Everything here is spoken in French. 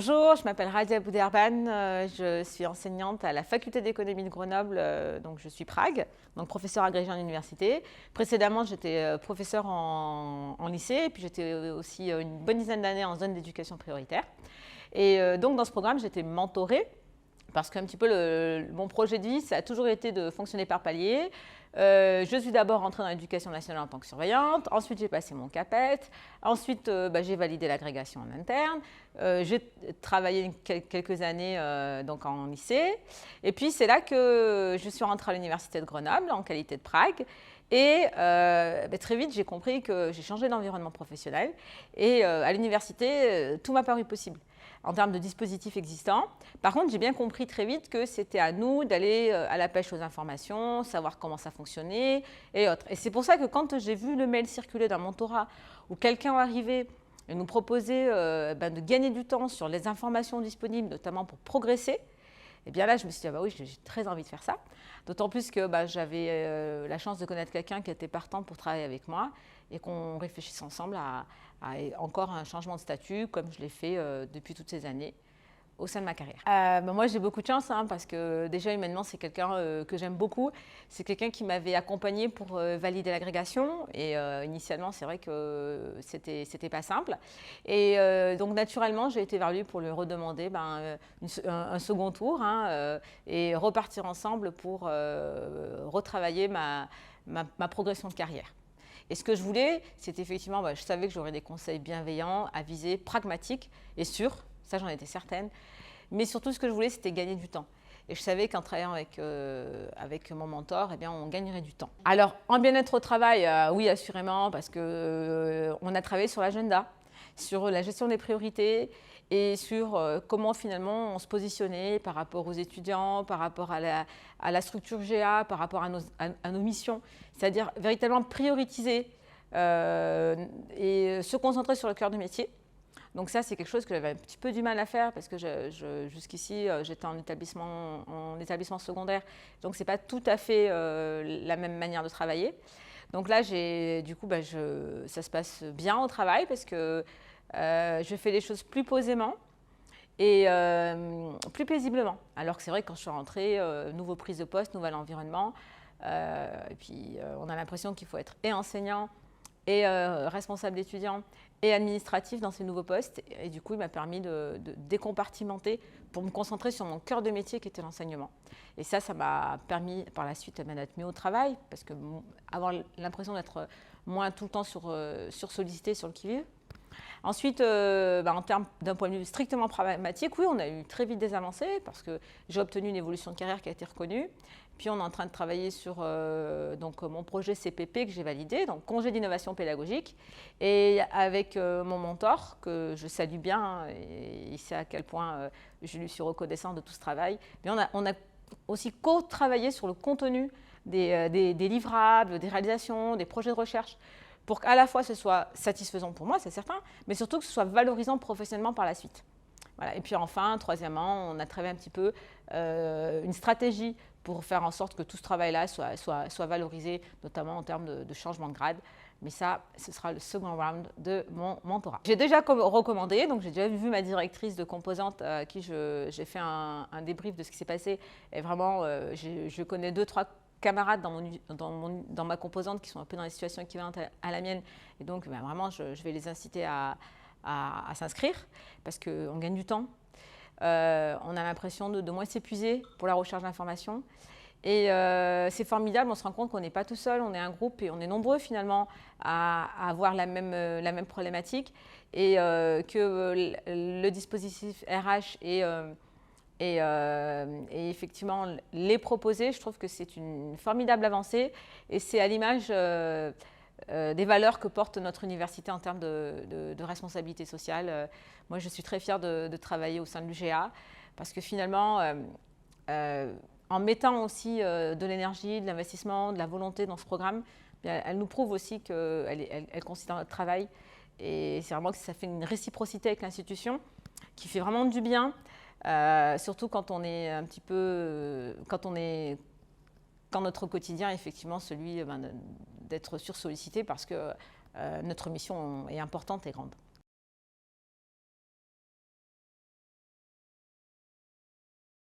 Bonjour, je m'appelle Radia Bouderban, je suis enseignante à la faculté d'économie de Grenoble, donc je suis Prague, donc professeure agrégée en université. Précédemment, j'étais professeure en lycée et puis j'étais aussi une bonne dizaine d'années en zone d'éducation prioritaire. Et donc dans ce programme, j'étais mentorée parce qu'un petit peu mon projet de vie, ça a toujours été de fonctionner par palier. Je suis d'abord rentrée dans l'éducation nationale en tant que surveillante, ensuite j'ai passé mon CAPET, ensuite j'ai validé l'agrégation en interne, j'ai travaillé quelques années donc en lycée, et puis c'est là que je suis rentrée à l'université de Grenoble en qualité de Prague. Et très vite, j'ai compris que j'ai changé d'environnement professionnel et à l'université, tout m'a paru possible en termes de dispositifs existants. Par contre, j'ai bien compris très vite que c'était à nous d'aller à la pêche aux informations, savoir comment ça fonctionnait et autres. Et c'est pour ça que quand j'ai vu le mail circuler dans mon mentorat où quelqu'un arrivait et nous proposait de gagner du temps sur les informations disponibles, notamment pour progresser, et bien là, je me suis dit, ah bah oui, j'ai très envie de faire ça. D'autant plus que j'avais la chance de connaître quelqu'un qui était partant pour travailler avec moi et qu'on réfléchisse ensemble à encore un changement de statut, comme je l'ai fait depuis toutes ces années au sein de ma carrière. Moi, j'ai beaucoup de chance parce que déjà, humainement, c'est quelqu'un que j'aime beaucoup. C'est quelqu'un qui m'avait accompagnée pour valider l'agrégation. Et initialement, c'est vrai que c'était pas simple. Et donc, naturellement, j'ai été vers lui pour lui redemander un second tour et repartir ensemble pour retravailler ma progression de carrière. Et ce que je voulais, c'est effectivement, je savais que j'aurais des conseils bienveillants, avisés, pragmatiques et sûrs. Ça, j'en étais certaine. Mais surtout, ce que je voulais, c'était gagner du temps. Et je savais qu'en travaillant avec mon mentor, eh bien, on gagnerait du temps. Alors, en bien-être au travail, oui, assurément, parce qu'on a travaillé sur l'agenda, sur la gestion des priorités et sur comment finalement on se positionnait par rapport aux étudiants, par rapport à la structure GA, par rapport à nos missions. C'est-à-dire véritablement prioriser et se concentrer sur le cœur du métier. Donc ça, c'est quelque chose que j'avais un petit peu du mal à faire parce que jusqu'ici, j'étais en établissement secondaire. Donc, ce n'est pas tout à fait la même manière de travailler. Donc là, du coup, ça se passe bien au travail parce que je fais les choses plus posément et plus paisiblement. Alors que c'est vrai que quand je suis rentrée, nouveau prise de poste, nouvel environnement, et puis on a l'impression qu'il faut être et enseignant et responsable d'étudiants et administratif dans ces nouveaux postes. Et du coup, il m'a permis de décompartimenter pour me concentrer sur mon cœur de métier qui était l'enseignement. Et ça m'a permis par la suite d'être mieux au travail, parce que avoir l'impression d'être moins tout le temps sursollicité sur le qui-vive. Ensuite, en termes d'un point de vue strictement pragmatique, oui, on a eu très vite des avancées parce que j'ai obtenu une évolution de carrière qui a été reconnue. Puis on est en train de travailler sur mon projet CPP que j'ai validé, donc congé d'innovation pédagogique. Et avec mon mentor, que je salue bien, et il sait à quel point je lui suis reconnaissante de tout ce travail, mais on a aussi co-travaillé sur le contenu des livrables, des réalisations, des projets de recherche, pour qu'à la fois ce soit satisfaisant pour moi, c'est certain, mais surtout que ce soit valorisant professionnellement par la suite. Voilà. Et puis enfin, troisièmement, on a travaillé un petit peu une stratégie pour faire en sorte que tout ce travail-là soit valorisé, notamment en termes de changement de grade. Mais ça, ce sera le second round de mon mentorat. J'ai déjà recommandé, donc j'ai déjà vu ma directrice de composante à qui j'ai fait un débrief de ce qui s'est passé. Et vraiment, je connais 2-3 camarades dans ma composante qui sont un peu dans des situations équivalentes à la mienne. Et donc, vraiment, je vais les inciter à s'inscrire parce qu'on gagne du temps. On a l'impression de moins s'épuiser pour la recherche d'informations. Et c'est formidable, on se rend compte qu'on n'est pas tout seul, on est un groupe et on est nombreux finalement à avoir la même problématique et que le dispositif RH et effectivement les proposer, je trouve que c'est une formidable avancée et c'est à l'image des valeurs que porte notre université en termes de responsabilité sociale. Moi, je suis très fière de travailler au sein de l'UGA parce que finalement, en mettant aussi de l'énergie, de l'investissement, de la volonté dans ce programme, elle nous prouve aussi qu'elle considère notre travail. Et c'est vraiment que ça fait une réciprocité avec l'institution qui fait vraiment du bien, surtout quand on est un petit peu, quand notre quotidien est effectivement celui d'être sursollicité parce que notre mission est importante et grande.